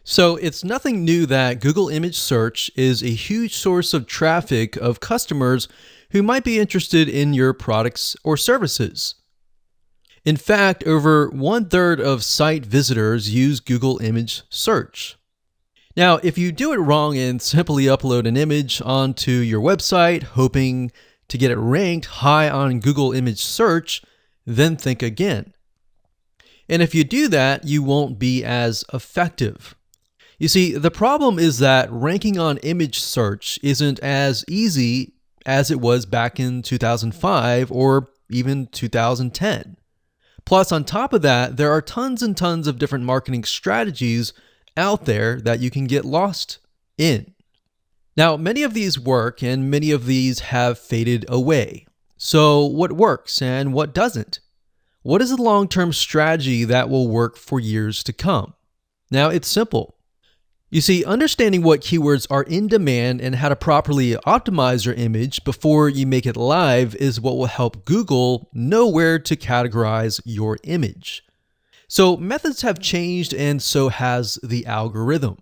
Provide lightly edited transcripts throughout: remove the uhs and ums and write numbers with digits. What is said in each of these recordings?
So it's nothing new that Google image search is a huge source of traffic of customers who might be interested in your products or services. In fact, over 1/3 of site visitors use Google image search. Now, if you do it wrong and simply upload an image onto your website, hoping to get it ranked high on Google image search, then think again. And if you do that, you won't be as effective. You see, the problem is that ranking on image search isn't as easy as it was back in 2005 or even 2010. Plus, on top of that, there are tons and tons of different marketing strategies out there that you can get lost in. Now, many of these work and many of these have faded away. So what works and what doesn't? What is the long-term strategy that will work for years to come? Now, it's simple. You see, understanding what keywords are in demand and how to properly optimize your image before you make it live is what will help Google know where to categorize your image. So methods have changed and so has the algorithm.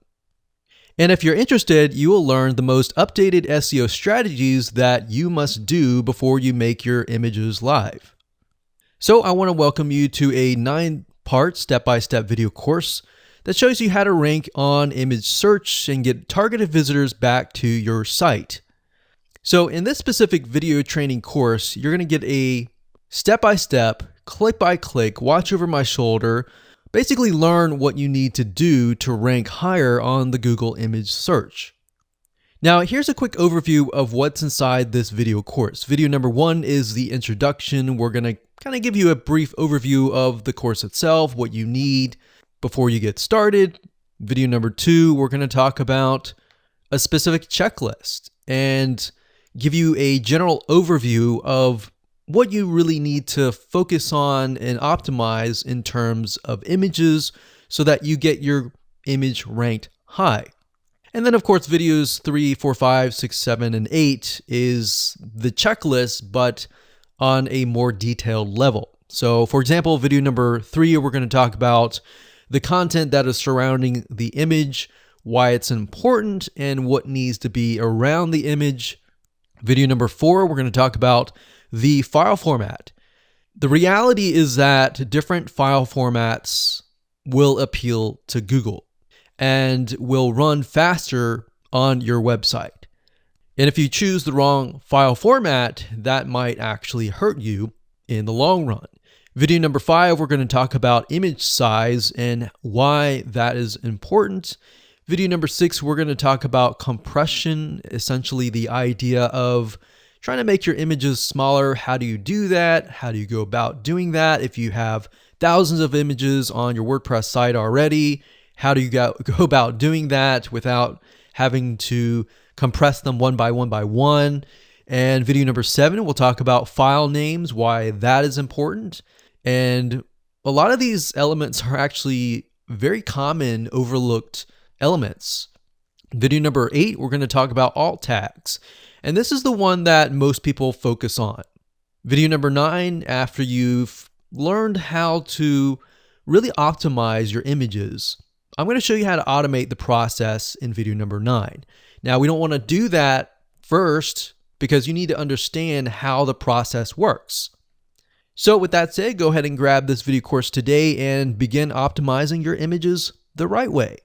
And if you're interested, you will learn the most updated SEO strategies that you must do before you make your images live. So I want to welcome you to a 9-part step-by-step video course that shows you how to rank on image search and get targeted visitors back to your site. So in this specific video training course, you're going to get a step-by-step, click-by-click, watch over my shoulder, basically learn what you need to do to rank higher on the Google image search. Now, here's a quick overview of what's inside this video course. Video number 1 is the introduction. We're going to kind of give you a brief overview of the course itself, what you need before you get started. Video number 2, we're going to talk about a specific checklist and give you a general overview of what you really need to focus on and optimize in terms of images so that you get your image ranked high. And then of course, videos 3, 4, 5, 6, 7, and 8 is the checklist, but on a more detailed level. So for example, video number 3, we're going to talk about the content that is surrounding the image, why it's important, and what needs to be around the image. Video number 4, we're going to talk about the file format. The reality is that different file formats will appeal to Google and will run faster on your website. And if you choose the wrong file format, that might actually hurt you in the long run. Video number 5, we're going to talk about image size and why that is important. Video number 6, we're going to talk about compression, essentially the idea of trying to make your images smaller. How do you do that? How do you go about doing that? If you have thousands of images on your WordPress site already, how do you go about doing that without having to compress them one by one? And video number 7, we'll talk about file names, why that is important. And a lot of these elements are actually very common overlooked elements. Video number 8, we're going to talk about alt tags. And this is the one that most people focus on. Video number 9, after you've learned how to really optimize your images, I'm going to show you how to automate the process in video number 9. Now, we don't want to do that first because you need to understand how the process works. So with that said, go ahead and grab this video course today and begin optimizing your images the right way.